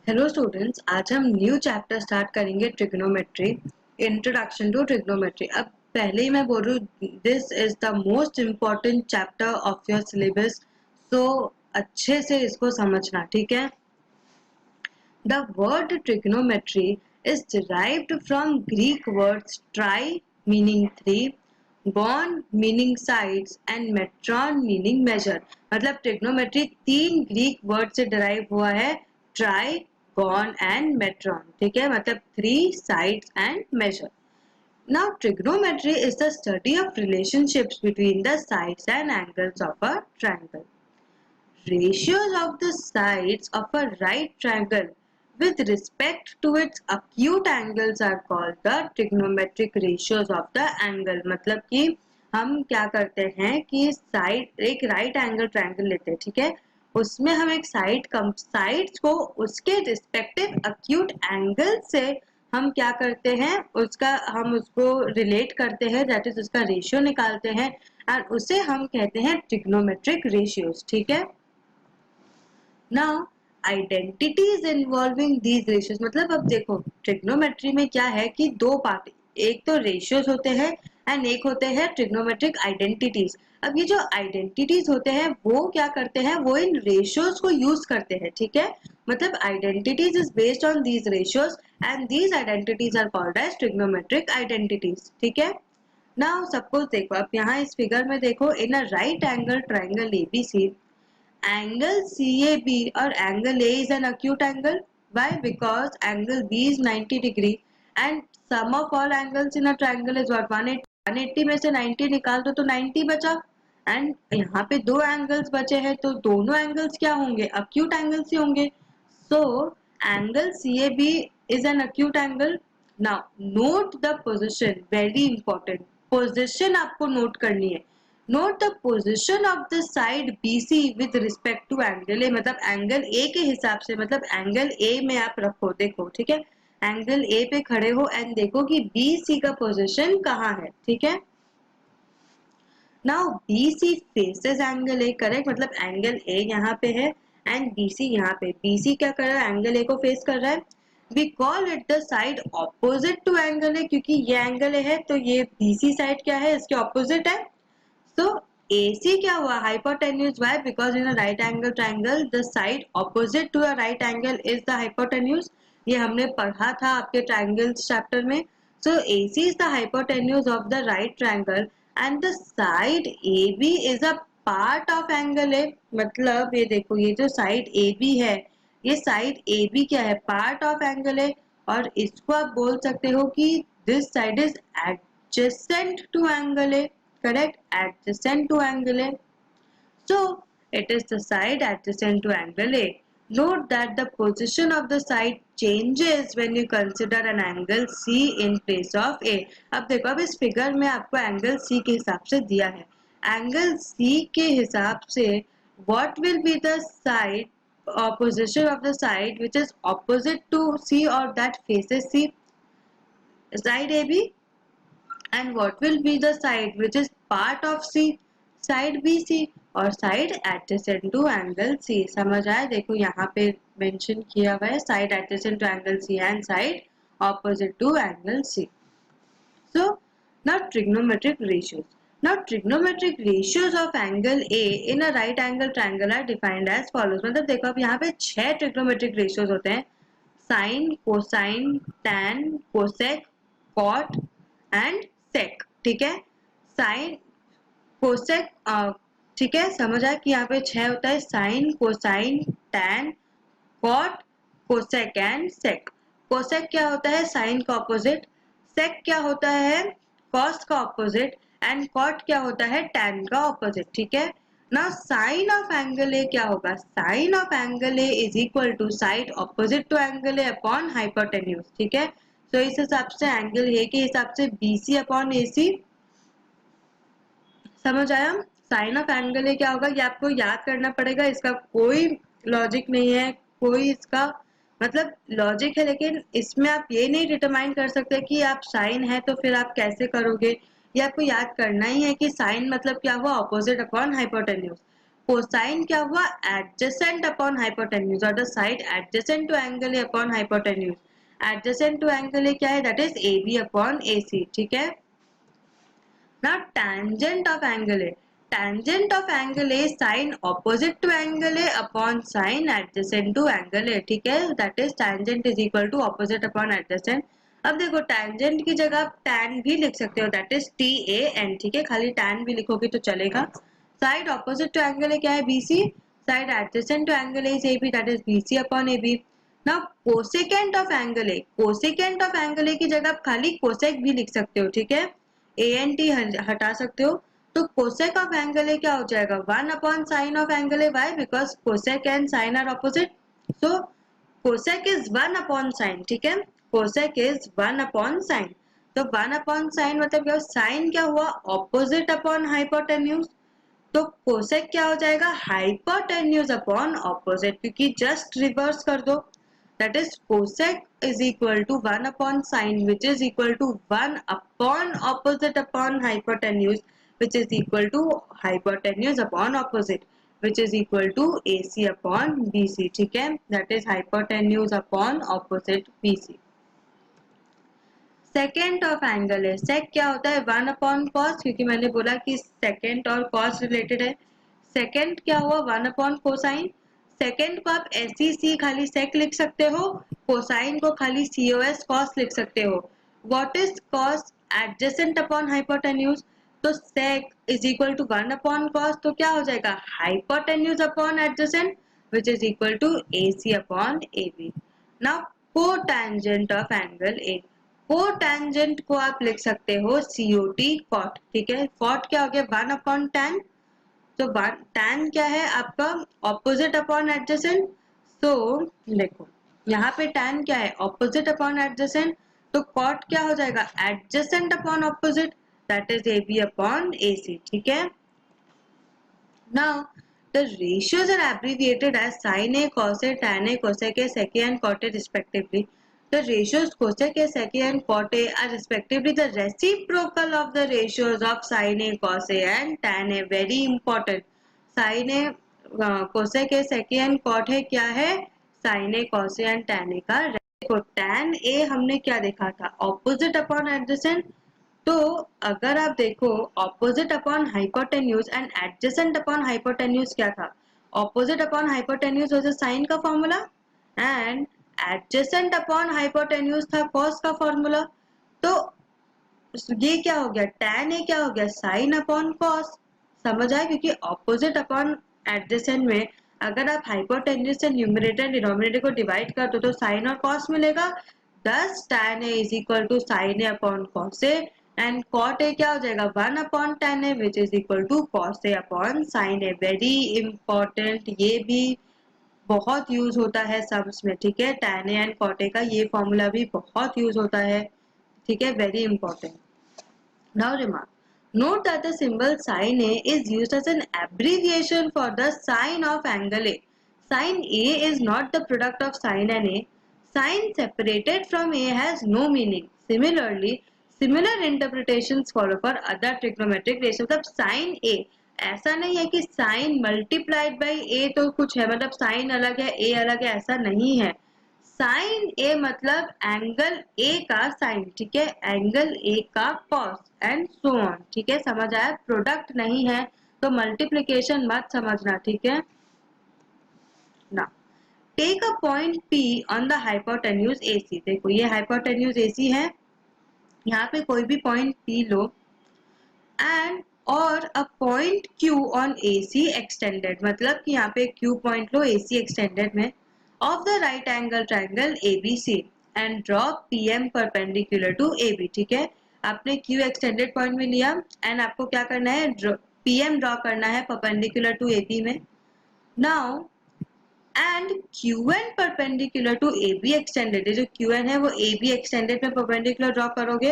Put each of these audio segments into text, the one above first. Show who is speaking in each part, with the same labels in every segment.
Speaker 1: Hello students, आज हम new chapter start करेंगे ट्रिग्नोमेट्री, इंट्रोडक्शन टू ट्रिग्नोमेट्री। अब पहले ही मैं बोल रही हूँ, this is the most important chapter of your syllabus, so अच्छे से इसको समझना, ठीक है। The word trigonometry is derived from Greek words tri meaning three, gon meaning sides and metron meaning measure. मतलब ट्रिग्नोमेट्री तीन ग्रीक वर्ड से derive हुआ है, ट्राई, गॉन एंड मेट्रॉन, ठीक है, मतलब three, sides and measure. Now trigonometry is the study of relationships between the sides and angles of a triangle. Ratios of the sides of a right triangle with respect to its acute angles are called the trigonometric ratios of the angle. मतलब कि हम क्या करते हैं कि एक right angle triangle लेते हैं, ठीक है, उसमें हम एक साइड्स को उसके रिस्पेक्टिव अक्यूट एंगल से हम क्या करते हैं, हम उसको रिलेट करते हैं, दैट इज उसका रेशियो निकालते हैं, एंड उसे हम कहते हैं ट्रिग्नोमेट्रिक रेशियोज, ठीक है। Now identities involving these ratios, मतलब अब देखो ट्रिग्नोमेट्री में क्या है कि दो पार्ट, एक तो रेशियोज होते हैं एंड एक होते हैं ट्रिग्नोमेट्रिक आइडेंटिटीज। अब ये जो आइडेंटिटीज होते हैं वो क्या करते हैं, वो इन रेशियोज को यूज करते हैं, ठीक है। मतलब identities is based on these ratios and these identities are called as trigonometric identities, ठीक है। नाउ सपोज देखो, अब यहाँ इस फिगर में देखो, in a right angle triangle ABC, angle CAB or angle A is an acute angle. Why? Because angle B is 90 degree and sum of all angles in a triangle is what, 180. 180 में से 90 निकाल दो तो 90 बचा, and यहाँ पे दो angles बचे हैं तो दोनों एंगल्स क्या होंगे, अक्यूट एंगल्स ही होंगे। So angle CAB is an acute angle. Now note the position, very important, position आपको नोट करनी है। Note the position of the side BC with respect to angle A, मतलब एंगल ए के हिसाब से, मतलब एंगल ए में आप रखो, देखो, ठीक है, एंगल ए पे खड़े हो एंड देखो कि BC का पोजिशन कहाँ है, ठीक है। Now BC faces angle A, correct, मतलब एंगल ए यहाँ पे है एंड BC यहाँ पे, BC क्या कर रहा है, एंगल ए को फेस कर रहा है। We call it the side opposite to angle A, क्योंकि ये एंगल ए है तो ये BC साइड क्या है, इसके ऑपोजिट है। So AC क्या हुआ, hypotenuse. Why? Because in a right angle triangle the side opposite to a right angle is the hypotenuse. ये हमने पढ़ा था आपके triangles chapter में। So AC is the hypotenuse of the right triangle and the side AB is a part of angle A. मतलब ये देखो, ये जो side AB है, ये side AB क्या है, part of angle A, और इसको आप बोल सकते हो कि this side is adjacent to angle A. Correct, adjacent to angle A. So it is the side adjacent to angle A. Note that the position of the side changes when you consider an angle C in place of A. अब देखो, अब इस figure में आपको angle C के हिसाब से दिया है, एंगल C के हिसाब से what will be the side position of the side which is opposite to C or that faces C, side AB, and what will be the side which is part of C, side BC, और side adjacent to angle C। समझ आया, देखो यहाँ पे mention किया हुआ है side adjacent to angle C and side opposite to angle C। So now trigonometric ratios. Now trigonometric ratios of angle A in a right angle triangle are defined as follows. मतलब देखो, अब यहाँ पे 6 trigonometric ratios होते हैं, sine, cosine, tan, cosec, cot and sec, ठीक है। Sign, cosec, ठीक है, समझ आया कि यहाँ पे 6 होता है, sine, cosine, tan, cot, cosec and sec. Cosec क्या होता है, साइन का ऑपोजिट, सेक क्या होता है, कॉस का ऑपोजिट, एंड कॉट क्या होता है, tan का ऑपोजिट, ठीक है। ना साइन ऑफ एंगल ए क्या होगा, sine of angle A is equal to side opposite to angle A upon hypotenuse, ठीक है। तो इस हिसाब से एंगल ए के हिसाब से BC अपॉन AC, समझ आया। साइन ऑफ एंगल ए क्या होगा, ये आपको याद करना पड़ेगा, इसका कोई लॉजिक नहीं है, कोई इसका मतलब लॉजिक है, लेकिन इसमें आप ये नहीं डिटरमाइन कर सकते कि आप साइन है तो फिर आप कैसे करोगे, ये आपको याद करना ही है कि साइन मतलब क्या हुआ, ऑपोजिट अपॉन हाइपोटेन्यूज। कोसाइन क्या हुआ, एडजेसेंट अपॉन हाइपोटेन्यूज, और the side adjacent to angle A upon hypotenuse. Adjacent to angle A क्या है, that is A B upon A C, ठीक है। Now tangent of angle A. Tangent of angle A sine opposite to angle A upon sine adjacent to angle A, ठीक है, that is tangent is equal to opposite upon adjacent। अब देखो tangent की जगह आप tan भी लिख सकते हो, that is tan, ठीक है, खाली tan भी लिखोगे तो चलेगा। Side opposite to angle A क्या है, BC, side adjacent to angle A is AB, that is BC upon AB। Now cosecant of angle A, cosecant of angle A की जगह आप खाली cosec भी लिख सकते हो, ठीक है, ए एन टी हटा सकते हो, तो कोसेक ऑफ एंगल ए क्या हो जाएगा, 1 upon sine of angle A, why, because cosec and sine are opposite, so cosec is 1 upon sine, ठीक है, कोसेक इज 1 अपॉन साइन। तो 1 अपॉन साइन मतलब क्या, साइन क्या हुआ, ऑपोजिट अपॉन हाइपोटेन्यूज, तो कोसेक क्या हो जाएगा, हाइपोटेन्यूज अपॉन ऑपोजिट, क्योंकि जस्ट रिवर्स कर दो, that is cosec is equal to 1 upon sine, which is equal to 1 upon opposite upon hypotenuse, which is equal to hypotenuse upon opposite, which is equal to AC upon BC, ठीक है, that is hypotenuse upon opposite BC। Second of angle है, सेक क्या होता है, 1 upon cos, क्योंकि मैंने बोला कि सेकेंड और कॉस रिलेटेड है। सेकेंड क्या हुआ, 1 अपॉन कोसाइन। सेकेंड को आप ऐसी सी खाली सेक लिख सकते हो, कोसाइन को खाली COS कॉस लिख सकते हो। What is cos, adjacent upon hypotenuse, तो sec is equal to 1 upon cos, तो क्या हो जाएगा, hypotenuse upon adjacent, which is equal to AC upon AB। Now cotangent of angle A, cotangent को आप लिख सकते हो COT कॉट, ठीक है, कॉट क्या हो गया, 1 अपॉन टैन, तो टैन क्या है आपका, ऑपोजिट अपॉन एडजेसेंट, तो देखो यहाँ पे टैन क्या है, ऑपोजिट अपॉन एडजेसेंट, तो कॉट क्या हो जाएगा, adjacent upon opposite, that is AB upon AC, ठीक है। Now, the ratios are abbreviated as sin A, cos A, tan A, cosec A, sec A and cot A respectively. The ratios cosec A, sec A and cot A are respectively the reciprocal of the ratios of sin A, cos A and tan A. Very important. Sin A, cosec A, sec A and cot A क्या है? Sin A, cos A and tan A का देखो tan A हमने क्या देखा था? Opposite upon adjacent, तो अगर आप देखो opposite upon hypotenuse and adjacent upon hypotenuse क्या था, opposite upon hypotenuse was sine का formula and adjacent upon hypotenuse था कॉस का फॉर्मूला, तो ये क्या हो गया, tan ए क्या हो गया, साइन अपॉन कॉस, समझ आया, क्योंकि ऑपोजिट अपॉन एडजेसेंट में अगर आप हाइपोटेन्यूज से न्यूमरेटर डिनोमिनेटर को डिवाइड कर दो तो साइन और कॉस मिलेगा, thus tan A is equal to sine A upon cos A and cot A क्या हो जाएगा, 1 upon tan A which is equal to cos A upon sine A. Very important, ये भी बहुत यूज होता है सम्स में, ठीक है, tan A and cot A का ये फॉर्मूला भी बहुत यूज होता है, ठीक है, very important. Now remark, note that the symbol sin A is used as an abbreviation for the sign of angle A. Sin A is not the product of sin and A. Sin separated from A has no meaning. Similarly, similar interpretations follow for other trigonometric ratios. मतलब sin A ऐसा नहीं है कि sin multiplied by A तो कुछ है, मतलब sin अलग है A अलग है, ऐसा नहीं है। साइन ए मतलब एंगल ए का साइन, ठीक है, एंगल ए का कॉस एंड सो ऑन, ठीक है, समझ आया, प्रोडक्ट नहीं है तो मल्टीप्लीकेशन मत समझना, ठीक है ना। Take a point P on the hypotenuse AC, देखो ये हाइपोटेन्यूज AC है, यहाँ पे कोई भी पॉइंट P लो एंड और a point Q on AC extended, मतलब कि यहाँ पे Q पॉइंट लो AC एक्सटेंडेड में of the right angle triangle ABC and draw PM perpendicular to AB, ठीक है, आपने Q extended point में लिया एंड आपको क्या करना है, PM ड्रॉ करना है perpendicular to AB में। now and QN perpendicular to AB extended, जो QN है वो AB extended में perpendicular ड्रॉ करोगे।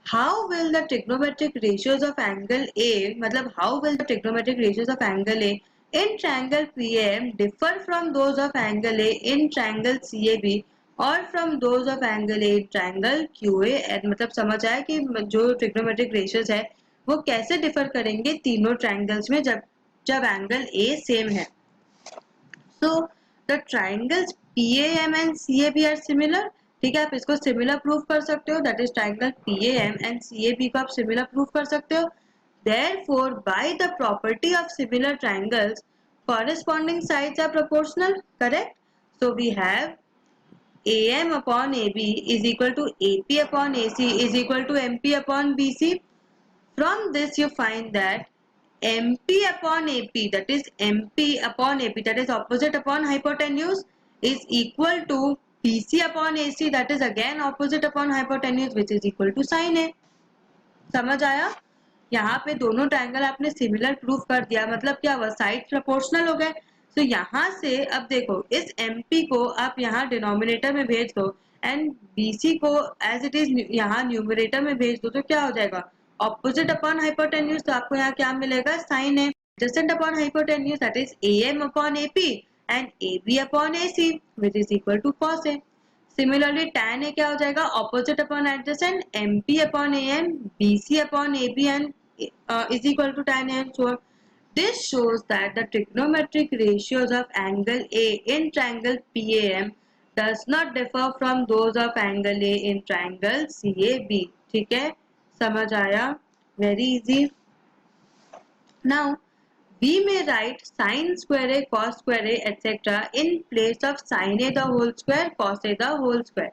Speaker 1: how will the trigonometric ratios of angle A, मतलब how will the trigonometric ratios of angle A in triangle PM differ from those of angle A in triangle CAB और from those of angle A in triangle QA, मतलब समझ आया कि जो trigonometric ratios है वो कैसे differ करेंगे तीनों triangles में जब जब एंगल ए सेम है. So the triangles PAM and CAB are similar. ठीक है, आप इसको सिमिलर प्रूव कर सकते हो. That is triangle PAM and CAB को आप सिमिलर प्रूव कर सकते हो. Therefore, by the property of similar triangles, corresponding sides are proportional. Correct? So we have AM upon AB is equal to AP upon AC is equal to MP upon BC. From this you find that MP upon AP, that is MP upon AP, that is opposite upon hypotenuse, is equal to BC upon AC, that is again opposite upon hypotenuse, which is equal to sin A. समझ आया? यहाँ पे दोनों triangle आपने similar proof कर दिया, मतलब क्या हुआ, साइड प्रोपोर्शनल हो गए. तो यहाँ से अब देखो, इस MP को आप यहाँ डिनोमिनेटर में भेज दो एंड BC को एज इट इज यहाँ न्यूमरेटर में भेज दो, तो क्या हो जाएगा, ऑपोजिट अपॉन हाइपोटेन्यूज. तो आपको यहाँ क्या मिलेगा, sine A. Adjacent upon hypotenuse, that is AM upon AP and AB upon AC, which is equal to cos A. Similarly, tan A क्या हो जाएगा, opposite upon adjacent, MP upon AM, BC upon AB and is equal to tan A and so on. This shows that the trigonometric ratios of angle A in triangle PAM does not differ from those of angle A in triangle CAB. ठीक है, समझ आया? Very easy. Now, we may write sin square A, cos square A, etc. in place of sin A the whole square, cos A the whole square.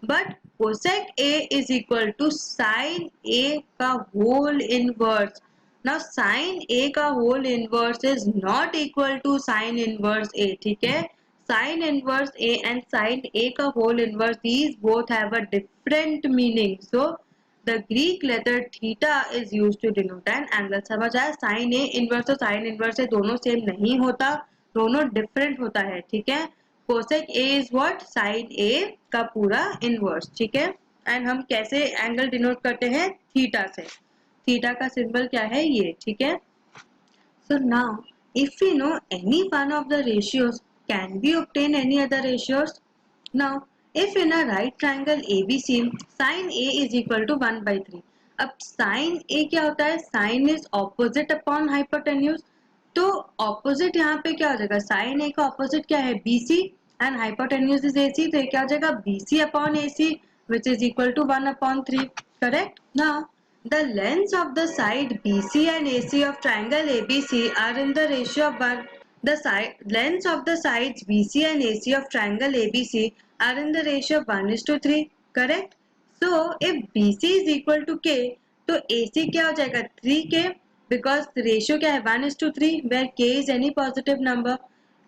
Speaker 1: But cosec A is equal to sin A का whole inverse. Now sin A का whole inverse is not equal to sin inverse A. ठीक है, sin inverse A and sin A का whole inverse, these both have a different meaning. So the Greek letter theta is used to denote an angle. समझ आया? Sign A inverse और sine inverse से दोनों same नहीं होता, दोनों different होता है. ठीक है, cosec A is what, sine A का पूरा इनवर्स. ठीक है, एंड हम कैसे एंगल डिनोट करते हैं, थीटा से. थीटा का सिंबल क्या है, ये. ठीक है, so now if we know any one of the ratios, can we obtain any other ratios? Now if in a right triangle ABC, sin A is equal to 1 by 3. अब sin A क्या होता है, sin is opposite upon hypotenuse. तो opposite यहाँ पे क्या हो जाएगा, sin A का opposite क्या है, BC and hypotenuse is AC. तो ये क्या हो जाएगा, BC upon AC, which is equal to 1 upon 3. Correct? Now the lengths of the side BC and AC of triangle ABC are in the ratio of 1. The lengths of the sides BC and AC of triangle ABC are in the ratio of 1:3. Correct? So if BC is equal to K, तो AC क्या हो जाएगा, 3K, because ratio क्या है, 1:3, where K is any positive number.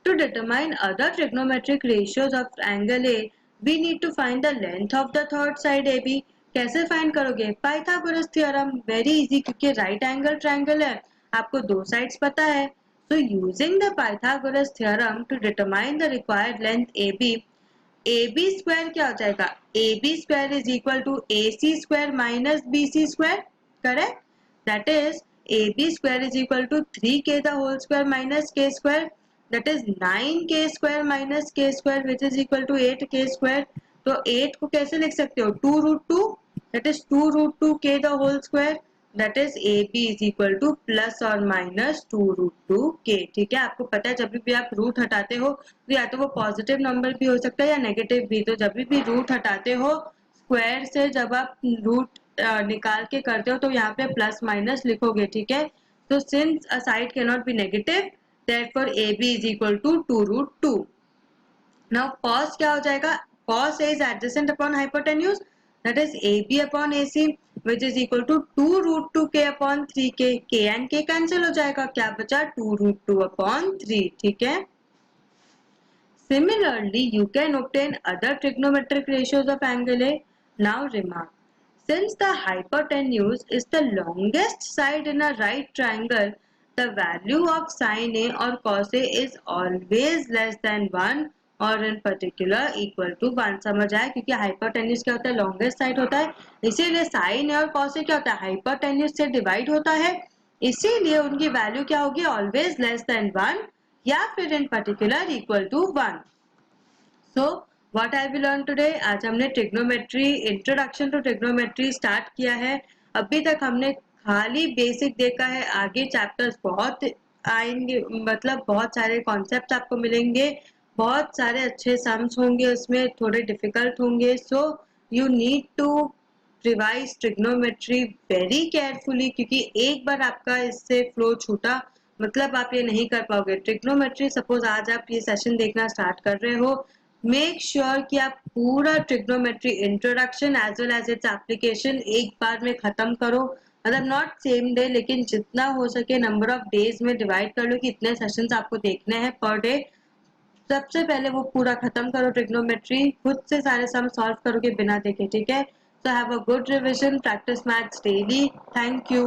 Speaker 1: To determine other trigonometric ratios of angle A, we need to find the length of the third side AB. कैसे find करोगे, Pythagoras theorem. Very easy, क्योंकि right angle triangle है, आपको दो sides पता है. So using the Pythagoras theorem to determine the required length AB, AB square क्या हो जाएगा, AB square is equal to AC square minus BC square. Correct? That is AB square is equal to 3K the whole square minus K square, that is 9K square minus K square, which is equal to 8K square. तो 8 को कैसे लिख सकते हो, 2√2, that is 2√2K the whole square, that is AB is equal to plus or minus 2√2K. ठीक है, आपको पता है जब भी आप रूट हटाते हो तो या तो वो पॉजिटिव नंबर भी हो सकता है या नेगेटिव भी. तो जब भी रूट हटाते हो स्क्वायर से, जब आप रूट निकाल के करते हो तो यहाँ पे प्लस माइनस लिखोगे. ठीक है, तो since a side can not be negative, therefore AB is equal to 2√2. Now cos क्या हो जाएगा, cos A is adjacent upon hypotenuse, that is AB upon AC, which is equal to 2√2K upon 3K. K and K cancel हो जाएगा, क्या बचा, 2√2 upon 3. ठीक है, similarly you can obtain other trigonometric ratios of angle A. Now remark, since the hypotenuse is the longest side in a right triangle, the value of sin A or cos A is always less than 1 और इन particular equal to 1. समझ आया? क्योंकि hypotenuse क्या होता है, longest side होता है, इसीलिए साइन और कॉस क्या होता है, हाइपोटेन्यूज से डिवाइड होता है, इसीलिए उनकी वैल्यू क्या होगी, ऑलवेज लेस देन 1 या फिर in particular equal to 1. So what I will learn today, आज हमने trigonometry, introduction to trigonometry start किया है. अभी तक हमने खाली बेसिक देखा है, आगे चैप्टर्स बहुत आएंगे, मतलब बहुत सारे कॉन्सेप्ट आपको मिलेंगे, बहुत सारे अच्छे सम्स होंगे उसमें, थोड़े डिफिकल्ट होंगे। So you need to revise trigonometry very carefully, क्योंकि एक बार आपका इससे फ्लो छूटा मतलब आप ये नहीं कर पाओगे। ट्रिग्नोमेट्री सपोज आज आप ये सेशन देखना स्टार्ट कर रहे हो, मेक श्योर कि आप पूरा trigonometry introduction as well as its application एक बार में खत्म करो। मतलब नॉट सेम डे, लेकिन जितना हो सके नंबर ऑफ डेज में डिवाइड कर लो कि इतने सेशंस आपको देखने हैं पर डे। सबसे पहले वो पूरा खत्म करो ट्रिग्नोमेट्री, खुद से सारे सम सॉल्व करोगे बिना देखे, ठीक है। So have a good revision, practice maths daily. Thank you.